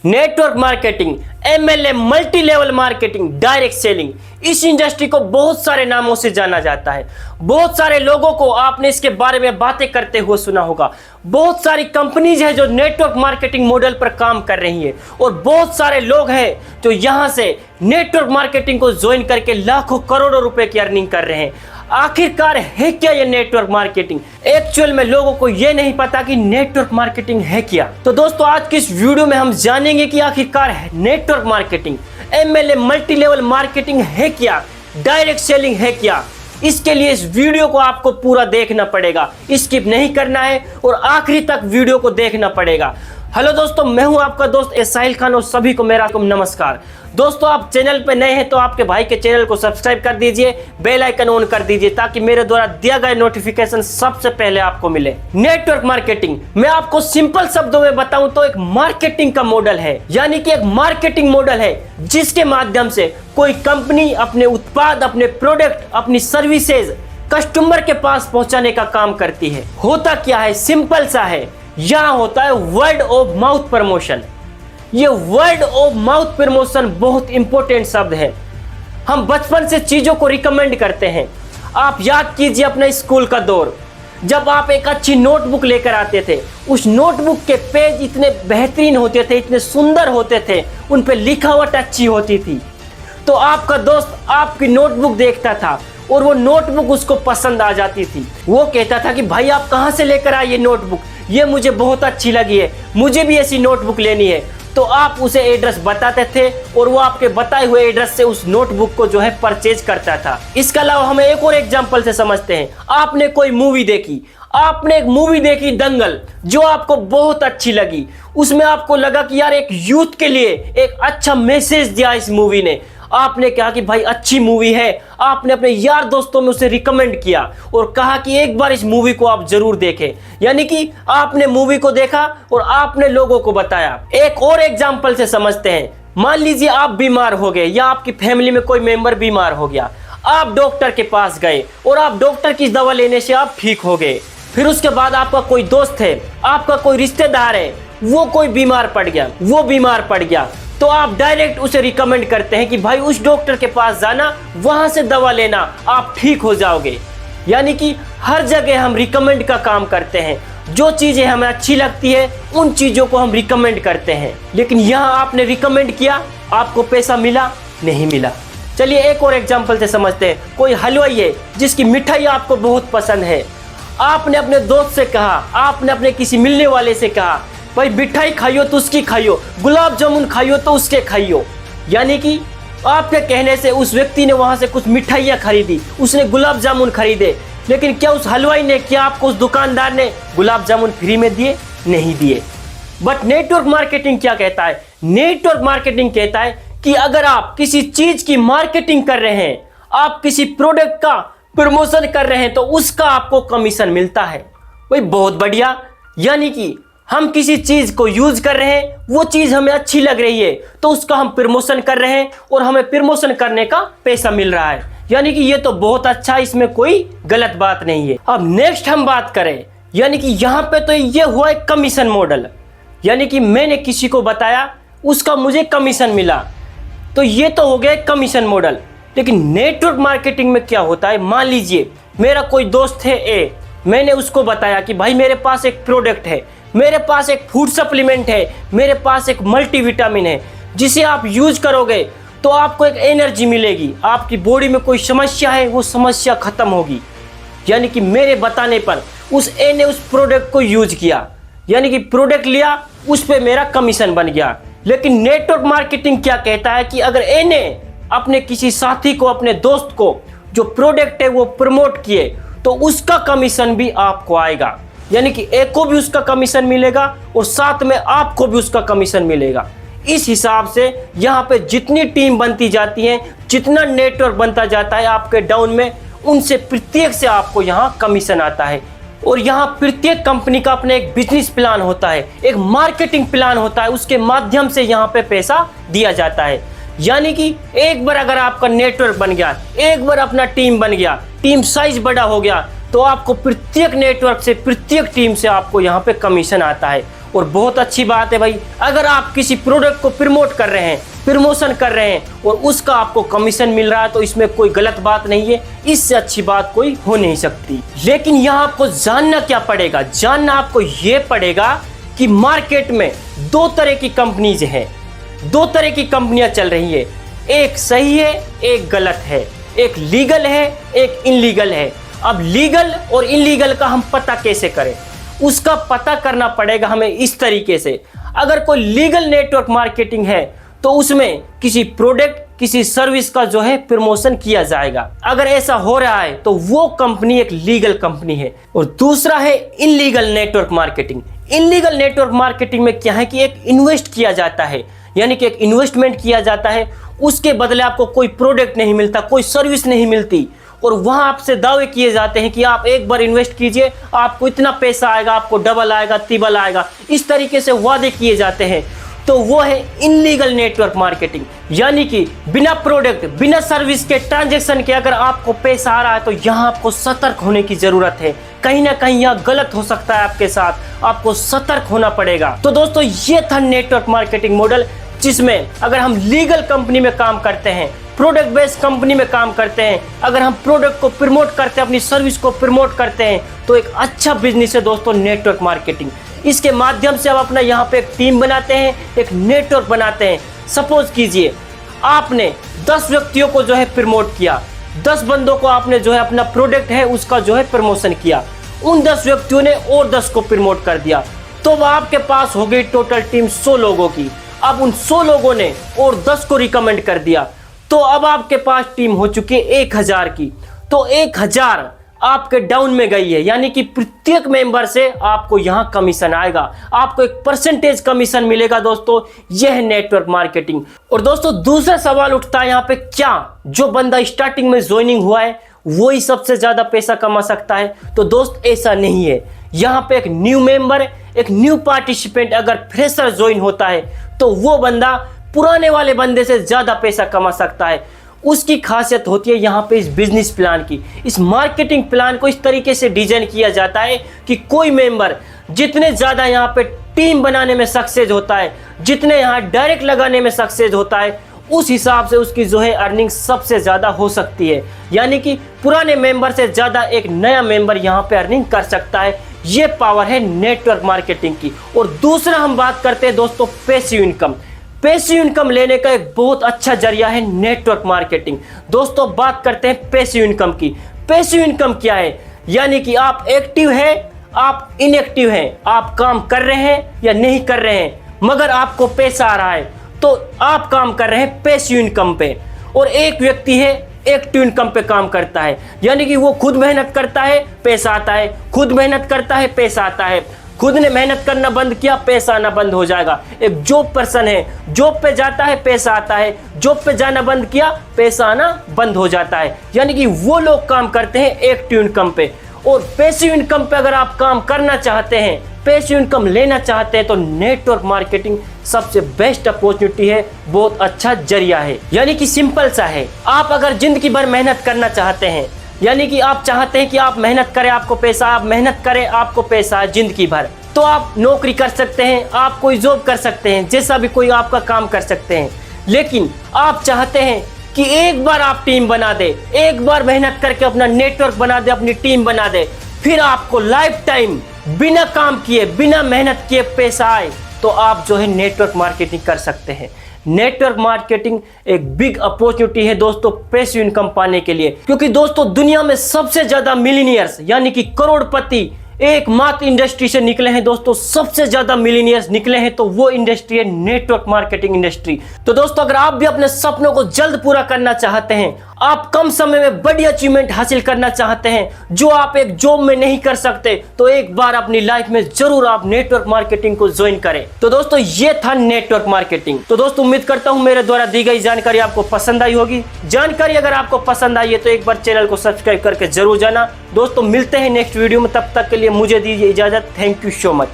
Network marketing, MLM, multi level marketing, direct selling, इस industry को बहुत सारे नामों से जाना जाता है। बहुत सारे लोगों को आपने इसके बारे में बातें करते हुए सुना होगा। बहुत सारी कंपनीज है जो नेटवर्क मार्केटिंग मॉडल पर काम कर रही है और बहुत सारे लोग हैं जो यहां से नेटवर्क मार्केटिंग को ज्वाइन करके लाखों करोड़ों रुपए की अर्निंग कर रहे हैं। आखिरकार है क्या ये नेटवर्क मार्केटिंग? एक्चुअल में लोगों को ये नहीं पता कि नेटवर्क मार्केटिंग है क्या। तो दोस्तों आज की इस वीडियो में हम जानेंगे कि आखिरकार network marketing, MLM, multi level marketing है क्या, डायरेक्ट सेलिंग है क्या। इसके लिए इस वीडियो को आपको पूरा देखना पड़ेगा, स्किप नहीं करना है और आखिरी तक वीडियो को देखना पड़ेगा। हेलो दोस्तों, मैं हूं आपका दोस्त साहिल खान और सभी को मेरा नमस्कार। दोस्तों आप चैनल पे नए हैं तो आपके भाई के चैनल को सब्सक्राइब कर दीजिए, बेल आइकन ऑन कर दीजिए ताकि मेरे द्वारा दिया गया नोटिफिकेशन सबसे पहले आपको मिले। नेटवर्क मार्केटिंग मैं आपको सिंपल शब्दों में बताऊं तो एक मार्केटिंग का मॉडल है, यानी कि एक मार्केटिंग मॉडल है जिसके माध्यम से कोई कंपनी अपने उत्पाद, अपने प्रोडक्ट, अपनी सर्विसेज कस्टमर के पास पहुंचाने का काम करती है। होता क्या है, सिंपल सा है, यहां होता है वर्ड ऑफ माउथ प्रमोशन। ये वर्ड ऑफ माउथ प्रमोशन बहुत इंपॉर्टेंट शब्द है। हम बचपन से चीजों को रिकमेंड करते हैं। आप याद कीजिए अपने स्कूल का दौर, जब आप एक अच्छी नोटबुक लेकर आते थे, उस नोटबुक के पेज इतने बेहतरीन होते थे, इतने सुंदर होते थे, उन पे लिखावट अच्छी होती थी, तो आपका दोस्त आपकी नोटबुक देखता था और वो नोटबुक उसको पसंद आ जाती थी। वो कहता था कि भाई आप कहाँ से लेकर आए ये नोटबुक, ये मुझे बहुत अच्छी लगी है, मुझे भी ऐसी नोटबुक लेनी है। तो आप उसे एड्रेस बताते थे और वो आपके बताए हुए एड्रेस से उस नोटबुक को जो है परचेज करता था। इसके अलावा हम एक और एग्जांपल से समझते हैं। आपने कोई मूवी देखी, आपने एक मूवी देखी दंगल, जो आपको बहुत अच्छी लगी। उसमें आपको लगा कि यार एक यूथ के लिए एक अच्छा मैसेज दिया इस मूवी ने। आपने कहा कि भाई अच्छी मूवी है, आपने अपने यार दोस्तों में उसे रिकमेंड किया और कहा कि एक बार इस मूवी को आप जरूर देखें। यानी कि आपने मूवी को देखा और आपने लोगों को बताया। एक और एग्जांपल से समझते हैं। मान लीजिए आप बीमार हो गए या आपकी फैमिली में कोई मेंबर बीमार हो गया, आप डॉक्टर के पास गए और आप डॉक्टर की दवा लेने से आप ठीक हो गए। फिर उसके बाद आपका कोई दोस्त है, आपका कोई रिश्तेदार है, वो कोई बीमार पड़ गया, वो बीमार पड़ गया, तो आप डायरेक्ट उसे रिकमेंड करते हैं कि भाई उस डॉक्टर के पास जाना, वहां से दवा लेना, आप ठीक हो जाओगे। यानी कि हर जगह हम रिकमेंड का काम करते हैं। जो चीजें हमें अच्छी लगती है उन चीजों को हम रिकमेंड करते हैं। लेकिन यहाँ आपने रिकमेंड किया, आपको पैसा मिला? नहीं मिला। चलिए एक और एग्जाम्पल से समझते हैं। कोई हलवाई है जिसकी मिठाई आपको बहुत पसंद है, आपने अपने दोस्त से कहा, आपने अपने किसी मिलने वाले से कहा भाई मिठाई खाइयो तो उसकी खाइयो, गुलाब जामुन खाइयो तो उसके खाइयो। यानी कि आपके कहने से उस व्यक्ति ने वहां से कुछ मिठाइयाँ खरीदी, उसने गुलाब जामुन खरीदे, लेकिन क्या उस हलवाई ने, क्या आपको उस दुकानदार ने गुलाब जामुन फ्री में दिए? नहीं दिए। बट नेटवर्क मार्केटिंग क्या कहता है? नेटवर्क मार्केटिंग कहता है कि अगर आप किसी चीज की मार्केटिंग कर रहे हैं, आप किसी प्रोडक्ट का प्रमोशन कर रहे हैं, तो उसका आपको कमीशन मिलता है। भाई बहुत बढ़िया। यानी कि हम किसी चीज को यूज कर रहे हैं, वो चीज हमें अच्छी लग रही है तो उसका हम प्रमोशन कर रहे हैं और हमें प्रमोशन करने का पैसा मिल रहा है। यानी कि ये तो बहुत अच्छा, इसमें कोई गलत बात नहीं है। अब नेक्स्ट हम बात करें, यानी कि यहाँ पे तो ये हुआ एक कमीशन मॉडल, यानी कि मैंने किसी को बताया, उसका मुझे कमीशन मिला, तो ये तो हो गया कमीशन मॉडल। लेकिन नेटवर्क मार्केटिंग में क्या होता है? मान लीजिए मेरा कोई दोस्त है ए, मैंने उसको बताया कि भाई मेरे पास एक प्रोडक्ट है, मेरे पास एक फूड सप्लीमेंट है, मेरे पास एक मल्टीविटामिन है, जिसे आप यूज करोगे तो आपको एक एनर्जी मिलेगी, आपकी बॉडी में कोई समस्या है वो समस्या खत्म होगी। यानी कि मेरे बताने पर उस ए ने उस प्रोडक्ट को यूज किया, यानी कि प्रोडक्ट लिया, उस पर मेरा कमीशन बन गया। लेकिन नेटवर्क मार्केटिंग क्या कहता है कि अगर ए ने अपने किसी साथी को, अपने दोस्त को जो प्रोडक्ट है वो प्रमोट किए, तो उसका कमीशन भी आपको आएगा। यानी कि एक को भी उसका कमीशन मिलेगा और साथ में आपको भी उसका कमीशन मिलेगा। इस हिसाब से यहाँ पे जितनी टीम बनती जाती है, जितना नेटवर्क बनता जाता है आपके डाउन में, उनसे प्रत्येक से आपको यहाँ कमीशन आता है। और यहाँ प्रत्येक कंपनी का अपना एक बिजनेस प्लान होता है, एक मार्केटिंग प्लान होता है, उसके माध्यम से यहाँ पे पैसा दिया जाता है। यानी कि एक बार अगर आपका नेटवर्क बन गया, एक बार अपना टीम बन गया, टीम साइज बड़ा हो गया, तो आपको प्रत्येक नेटवर्क से, प्रत्येक टीम से आपको यहाँ पे कमीशन आता है। और बहुत अच्छी बात है भाई, अगर आप किसी प्रोडक्ट को प्रमोट कर रहे हैं, प्रमोशन कर रहे हैं और उसका आपको कमीशन मिल रहा है तो इसमें कोई गलत बात नहीं है, इससे अच्छी बात कोई हो नहीं सकती। लेकिन यहाँ आपको जानना क्या पड़ेगा, जानना आपको ये पड़ेगा कि मार्केट में दो तरह की कंपनीज हैं, दो तरह की कंपनियां चल रही है, एक सही है एक गलत है, एक लीगल है एक इनलीगल है। अब लीगल और इनलीगल का हम पता कैसे करें, उसका पता करना पड़ेगा हमें इस तरीके से। अगर कोई लीगल नेटवर्क मार्केटिंग है तो उसमें किसी प्रोडक्ट किसी सर्विस का जो है प्रमोशन किया जाएगा। अगर ऐसा हो रहा है तो वो कंपनी एक लीगल कंपनी है। और दूसरा है illegal network marketing. Illegal network marketing में क्या है कि एक इन्वेस्ट किया जाता है, यानी कि एक इन्वेस्टमेंट किया जाता है, उसके बदले आपको कोई प्रोडक्ट नहीं मिलता, कोई सर्विस नहीं मिलती और वहां आपसे दावे किए जाते हैं कि आप एक बार इन्वेस्ट कीजिए आपको इतना पैसा आएगा, आपको डबल आएगा, ट्रिपल आएगा, इस तरीके से वादे किए जाते हैं। तो वो है इनलीगल नेटवर्क मार्केटिंग, यानी कि बिना प्रोडक्ट बिना सर्विस के ट्रांजैक्शन के अगर आपको पैसा आ रहा है तो यहाँ आपको सतर्क होने की जरूरत है। कहीं ना कहीं यह गलत हो सकता है आपके साथ, आपको सतर्क होना पड़ेगा। तो दोस्तों ये था नेटवर्क मार्केटिंग मॉडल, जिसमें अगर हम लीगल कंपनी में काम करते हैं, प्रोडक्ट बेस्ड कंपनी में काम करते हैं, अगर हम प्रोडक्ट को प्रमोट करते हैं, अपनी सर्विस को प्रमोट करते हैं तो एक अच्छा बिजनेस है दोस्तों नेटवर्क मार्केटिंग। इसके माध्यम से आप अपना यहाँ पे एक टीम बनाते हैं, एक नेटवर्क बनाते हैं। सपोज कीजिए आपने 10 व्यक्तियों को जो है प्रमोट किया, 10 बंदों को आपने जो है अपना प्रोडक्ट है उसका जो है प्रमोशन किया, उन 10 व्यक्तियों ने और 10 को प्रमोट कर दिया, तो आपके पास हो गई टोटल टीम 100 लोगों की। अब उन 100 लोगों ने और 10 को रिकमेंड कर दिया, तो अब आपके पास टीम हो चुकी है 1000 की। तो 1000 आपके डाउन में गई है, यानी कि प्रत्येक मेंबर से आपको यहां कमीशन आएगा, आपको एक परसेंटेज कमीशन मिलेगा। दोस्तों यह है नेटवर्क मार्केटिंग। और दोस्तों दूसरा सवाल उठता है यहाँ पे, क्या जो बंदा स्टार्टिंग में ज्वाइनिंग हुआ है वो ही सबसे ज्यादा पैसा कमा सकता है? तो दोस्त ऐसा नहीं है। यहाँ पे एक न्यू मेंबर, एक न्यू पार्टिसिपेंट अगर फ्रेशर ज्वाइन होता है तो वो बंदा पुराने वाले बंदे से ज्यादा पैसा कमा सकता है। उसकी खासियत होती है यहाँ पे इस बिजनेस प्लान की। इस मार्केटिंग प्लान को इस तरीके से डिजाइन किया जाता है कि कोई मेंबर जितने ज़्यादा यहाँ पे टीम बनाने में सक्सेस होता है, जितने यहाँ डायरेक्ट लगाने में सक्सेस होता है, उस हिसाब से उसकी जो है अर्निंग सबसे ज़्यादा हो सकती है। यानी कि पुराने मेंबर से ज़्यादा एक नया मेंबर यहाँ पे अर्निंग कर सकता है। ये पावर है नेटवर्क मार्केटिंग की। और दूसरा हम बात करते हैं दोस्तों पैसिव इनकम। पैसिव इनकम लेने का एक बहुत अच्छा जरिया है नेटवर्क मार्केटिंग। दोस्तों बात करते हैं पैसिव इनकम की। पैसिव इनकम क्या है? यानी कि आप एक्टिव हैं, आप इनएक्टिव हैं, आप काम कर रहे हैं या नहीं कर रहे हैं, मगर आपको पैसा आ रहा है, तो आप काम कर रहे हैं पैसिव इनकम पे। और एक व्यक्ति है एक्टिव इनकम पे काम करता है, यानी कि वो खुद मेहनत करता है पैसा आता है, खुद मेहनत करता है पैसा आता है, खुद ने मेहनत करना बंद किया पैसा आना बंद हो जाएगा। एक जॉब पर्सन है, जॉब पे जाता है पैसा आता है, जॉब पे जाना बंद किया पैसा आना बंद हो जाता है। यानी कि वो लोग काम करते हैं एक्टिव इनकम पे। और पैसिव इनकम पे अगर आप काम करना चाहते हैं, पैसिव इनकम लेना चाहते हैं, तो नेटवर्क मार्केटिंग सबसे बेस्ट अपॉर्चुनिटी है, बहुत अच्छा जरिया है। यानी कि सिंपल सा है, आप अगर जिंदगी भर मेहनत करना चाहते हैं, यानी कि आप चाहते हैं कि आप मेहनत करें आपको पैसा, आप मेहनत करें आपको पैसा जिंदगी भर, तो आप नौकरी कर सकते हैं, आप कोई जॉब कर सकते हैं, जैसा भी कोई आपका काम कर सकते हैं। लेकिन आप चाहते हैं कि एक बार आप टीम बना दे, एक बार मेहनत करके अपना नेटवर्क बना दे, अपनी टीम बना दे, फिर आपको लाइफ टाइम बिना काम किए बिना मेहनत किए पैसा आए, तो आप जो है नेटवर्क मार्केटिंग कर सकते हैं। नेटवर्क मार्केटिंग एक बिग अपॉर्चुनिटी है दोस्तों पैसिव इनकम पाने के लिए, क्योंकि दोस्तों दुनिया में सबसे ज्यादा मिलीनियर्स यानी कि करोड़पति एकमात्र इंडस्ट्री से निकले हैं दोस्तों, सबसे ज्यादा मिलीनियर्स निकले हैं, तो वो इंडस्ट्री है नेटवर्क मार्केटिंग इंडस्ट्री। तो दोस्तों अगर आप भी अपने सपनों को जल्द पूरा करना चाहते हैं, आप कम समय में बड़ी अचीवमेंट हासिल करना चाहते हैं जो आप एक जॉब में नहीं कर सकते, तो एक बार अपनी लाइफ में जरूर आप नेटवर्क मार्केटिंग को ज्वाइन करें। तो दोस्तों ये था नेटवर्क मार्केटिंग। तो दोस्तों उम्मीद करता हूं मेरे द्वारा दी गई जानकारी आपको पसंद आई होगी। जानकारी अगर आपको पसंद आई है तो एक बार चैनल को सब्सक्राइब करके जरूर जाना। दोस्तों मिलते हैं नेक्स्ट वीडियो में, तब तक के लिए मुझे दीजिए इजाजत। Thank you so much.